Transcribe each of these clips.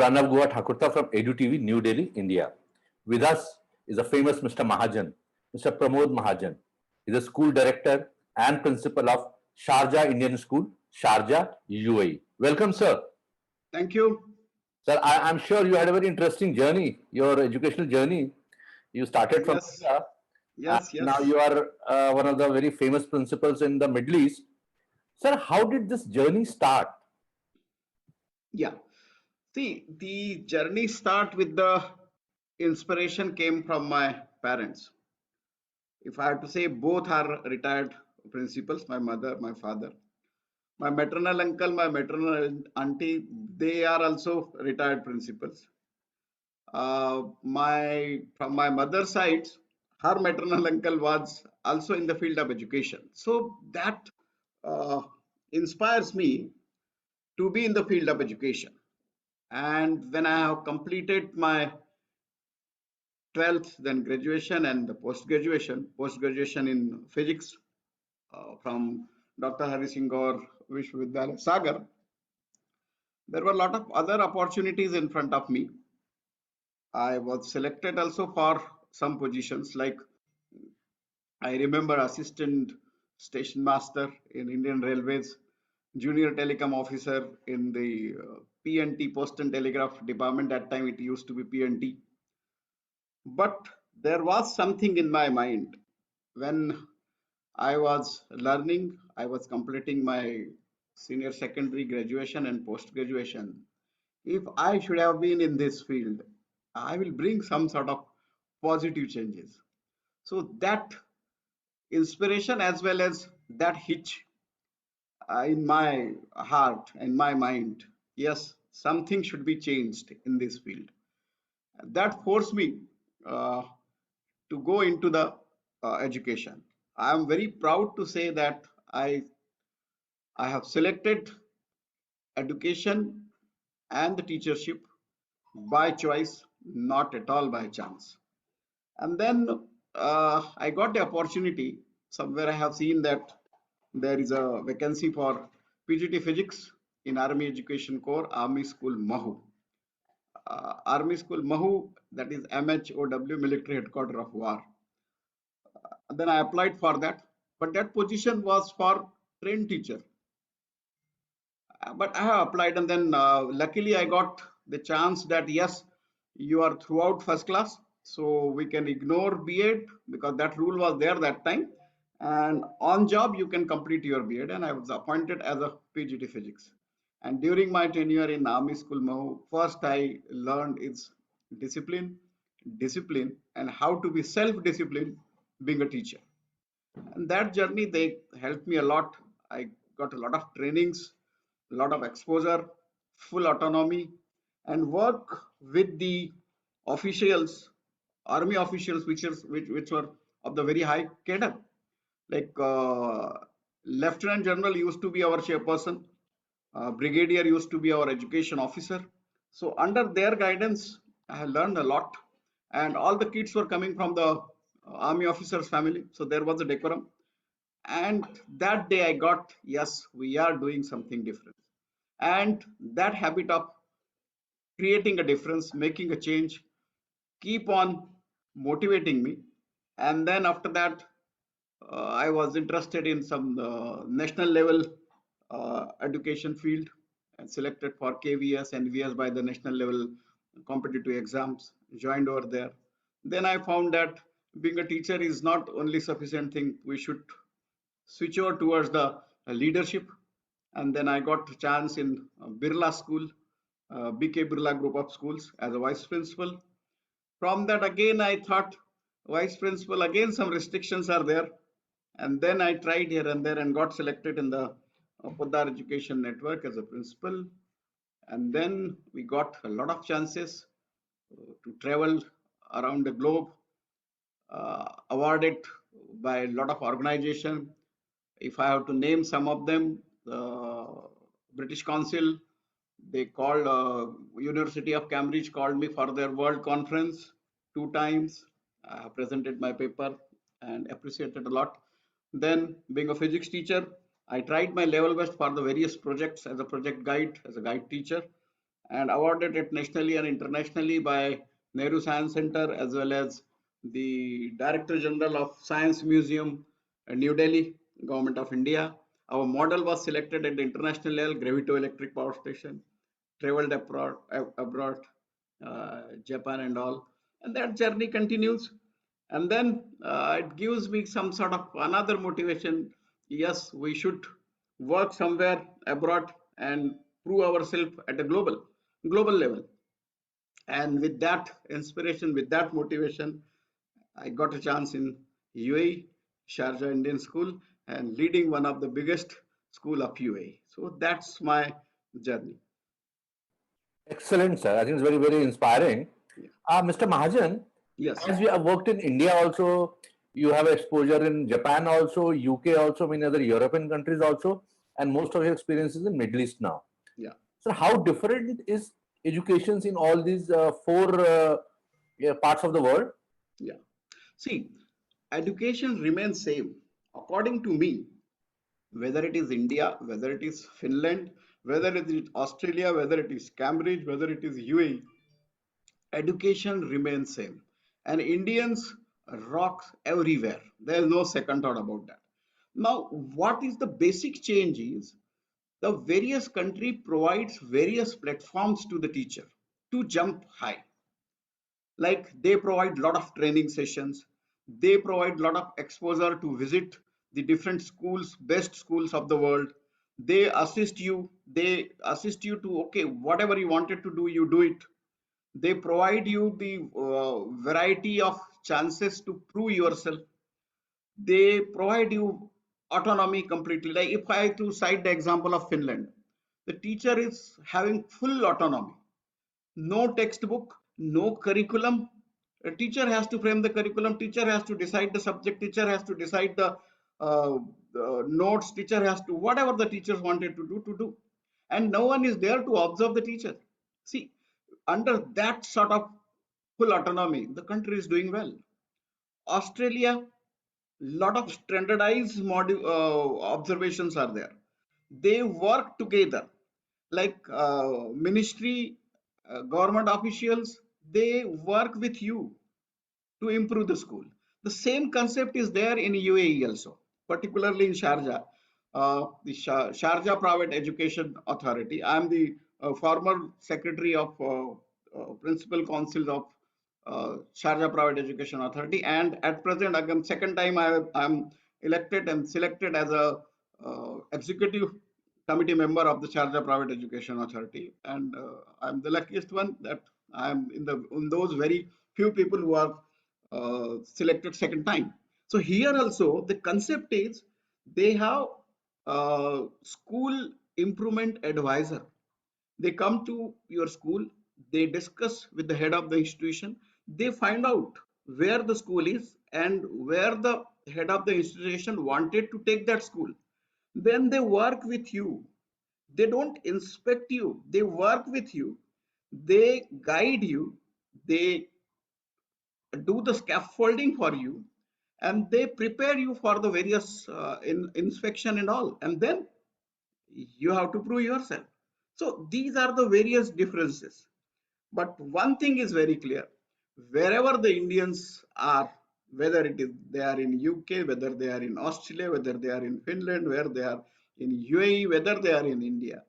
Arnab Guha Thakurta from EduTV, New Delhi, India. With us is a famous Mr. Mahajan, Mr. Pramod Mahajan. He's a school director and principal of Sharjah Indian School, Sharjah, UAE. Welcome, sir. Thank you. Sir, I'm sure you had a very interesting journey, your educational journey. You started from Yes, India, and yes, now yes. you are one of the very famous principals in the Middle East. Sir, how did this journey start? Yeah. See, the journey start with the inspiration came from my parents. If I have to say, both are retired principals, my mother, my father. My maternal uncle, my maternal auntie, they are also retired principals. My from my mother's side, her maternal uncle was also in the field of education. So that uh, inspires me to be in the field of education. And when I have completed my 12th, then graduation and the post graduation in physics from Dr. Hari Singh Gaur Vishwavidyalaya Sagar, there were a lot of other opportunities in front of me. I was selected also for some positions like I remember assistant station master in Indian Railways, junior telecom officer in the PNT Post and Telegraph Department. That time it used to be PNT. But there was something in my mind when I was learning, I was completing my senior secondary graduation and post graduation. If I should have been in this field, I will bring some sort of positive changes. So that inspiration as well as that hitch in my heart and my mind, yes, something should be changed in this field. That forced me uh, to go into the education. I am very proud to say that I I have selected education and the teachership by choice, not at all by chance. And then I got the opportunity. Somewhere I have seen that there is a vacancy for PGT Physics in Army Education Corps, Army School Mahu. Army School Mahu, that is MHOW, Military Headquarters of War. And then I applied for that, but that position was for trained teacher. But I have applied, and then luckily I got the chance that yes, you are throughout first class, so we can ignore B.Ed because that rule was there that time, and on job you can complete your B.Ed, and I was appointed as a PGT Physics. And during my tenure in Army School Mahu, first I learned is discipline, discipline, and how to be self-disciplined being a teacher. And that journey they helped me a lot. I got a lot of trainings, a lot of exposure, full autonomy, and work with the officials, army officials, which were of the very high cadre. Like Lieutenant General used to be our chairperson, Brigadier used to be our education officer. So under their guidance, I have learned a lot, and all the kids were coming from the army officers family. So there was a decorum, and that day I got, yes, we are doing something different. And that habit of creating a difference, making a change, keep on motivating me. And then after that, I was interested in some national level education field and selected for KVS and VS by the national level competitive exams, joined over there. Then I found that being a teacher is not only sufficient thing, we should switch over towards the leadership. And then I got a chance in Birla School, BK Birla Group of Schools as a vice principal. From that, again, I thought vice principal, again, some restrictions are there. And then I tried here and there and got selected in the Poddar Education Network as a principal. And then we got a lot of chances to travel around the globe, awarded by a lot of organization. If I have to name some of them, the British Council, they called University of Cambridge called me for their world conference 2 times. I have presented my paper and appreciated a lot. Then being a physics teacher, I tried my level best for the various projects as a project guide, as a guide teacher. and awarded it nationally and internationally by Nehru Science Center as well as the Director General of Science Museum, New Delhi, Government of India. Our model was selected at the international level, Gravito Electric Power Station, traveled abroad, Japan and all, and that journey continues. And then it gives me some sort of another motivation. Yes, we should work somewhere abroad and prove ourselves at a global level. And with that inspiration, with that motivation, I got a chance in UAE, Sharjah Indian School, and leading one of the biggest school of UAE. So that's my journey. Excellent, sir. I think it's very, very inspiring. Yeah. Mr. Mahajan, Yes. as we have worked in India also, you have exposure in Japan also, UK also, many other European countries also, and most of your experiences in Middle East now. Yeah. So how different is educations in all these four parts of the world? Yeah. See, education remains same. According to me, whether it is India, whether it is Finland, whether it is Australia, whether it is Cambridge, whether it is UAE, education remains same. And Indians rock everywhere. There is no second thought about that. Now, what is the basic change is the various country provides various platforms to the teacher to jump high. Like they provide lot of training sessions, they provide lot of exposure to visit the different schools, best schools of the world. They assist you to, okay, whatever you wanted to do, you do it. They provide you the variety of chances to prove yourself. They provide you autonomy completely. Like if I to cite the example of Finland, the teacher is having full autonomy. No textbook, no curriculum. A teacher has to frame the curriculum, teacher has to decide the subject, teacher has to decide the notes, teacher has to, whatever the teachers wanted to do. And no one is there to observe the teacher. See, under that sort of full autonomy, the country is doing well. Australia, lot of standardized observations are there. They work together, like ministry, government officials, they work with you to improve the school. The same concept is there in UAE also, particularly in Sharjah, the Sharjah Private Education Authority. I am the former secretary of Principal Council of Sharjah Private Education Authority, and at present, again, second time I am elected and selected as a executive committee member of the Sharjah Private Education Authority, and I'm the luckiest one that I am in those very few people who are selected second time. So here also the concept is they have school improvement advisor. They come to your school, they discuss with the head of the institution, they find out where the school is and where the head of the institution wanted to take that school. Then they work with you. They don't inspect you, they work with you, they guide you, they do the scaffolding for you, and they prepare you for the various inspection and all, and then you have to prove yourself. So these are the various differences. But one thing is very clear: wherever the Indians are, whether it is they are in UK, whether they are in Australia, whether they are in Finland, where they are in UAE, whether they are in India,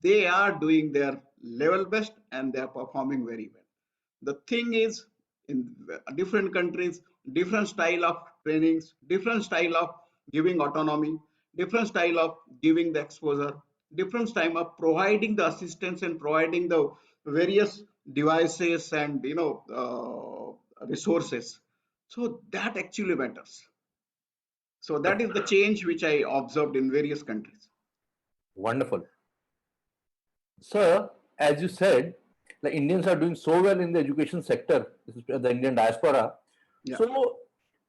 they are doing their level best and they are performing very well. The thing is, in different countries, different style of trainings, different style of giving autonomy, different style of giving the exposure, different style of providing the assistance and providing the various devices and resources. So that actually matters. So that is the change which I observed in various countries. Wonderful. Sir, as you said, the Indians are doing so well in the education sector, the Indian diaspora. Yeah. So,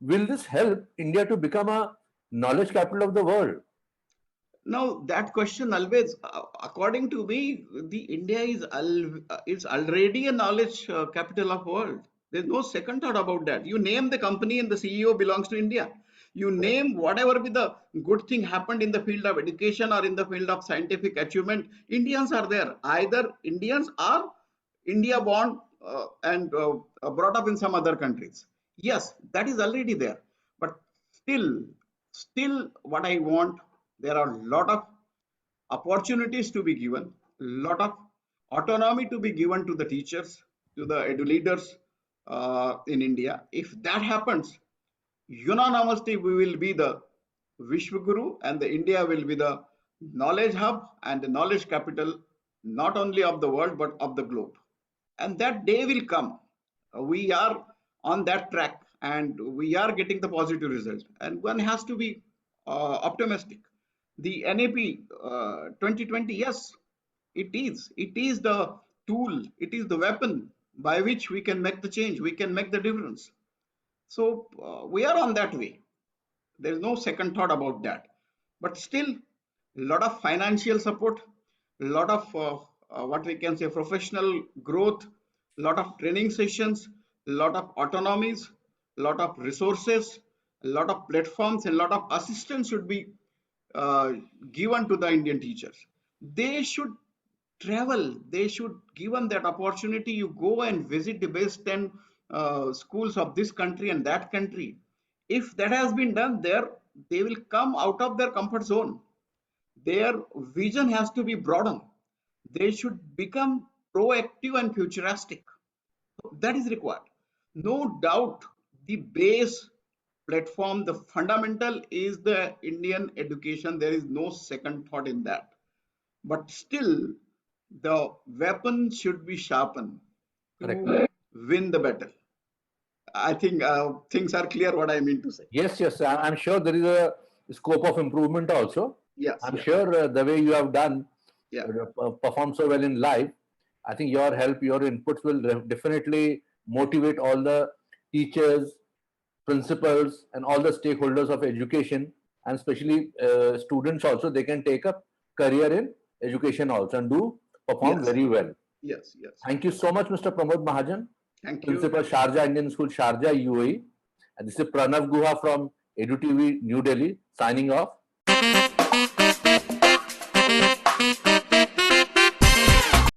will this help India to become a knowledge capital of the world? Now that question always, according to me, the India is already a knowledge capital of world. There's no second thought about that. You name the company and the CEO belongs to India. You name whatever be the good thing happened in the field of education or in the field of scientific achievement, Indians are there. Either Indians are India born and brought up in some other countries. Yes, that is already there. But still what I want, there are a lot of opportunities to be given, lot of autonomy to be given to the teachers, to the edu leaders in India. If that happens, unanimously we will be the Vishwaguru, and the India will be the knowledge hub and the knowledge capital, not only of the world but of the globe. And that day will come. We are on that track and we are getting the positive result. And one has to be optimistic. The NAP 2020, yes, it is. It is the tool, it is the weapon by which we can make the change, we can make the difference. So we are on that way. There is no second thought about that. But still, a lot of financial support, a lot of what we can say professional growth, a lot of training sessions, a lot of autonomies, a lot of resources, a lot of platforms, and a lot of assistance should be uh, given to the Indian teachers. They should travel. They should given that opportunity. You go and visit the best 10 schools of this country and that country. If that has been done there, they will come out of their comfort zone. Their vision has to be broadened. They should become proactive and futuristic. That is required. No doubt, the base platform, the fundamental is the Indian education. There is no second thought in that. But still, the weapon should be sharpened Correct. to win the battle. I think things are clear what I mean to say. Yes. I'm sure there is a scope of improvement also. Yes. I'm yes. sure the way you have done, Yeah. performed so well in life, I think your help, your inputs will definitely motivate all the teachers, principals, and all the stakeholders of education, and especially students also. They can take up career in education also and do perform Yes. very well. Yes. Thank you so much, Mr. Pramod Mahajan, Thank you. Principal, Sharjah Indian School, Sharjah, UAE. And this is Pranav Guha from EduTV, New Delhi, signing off.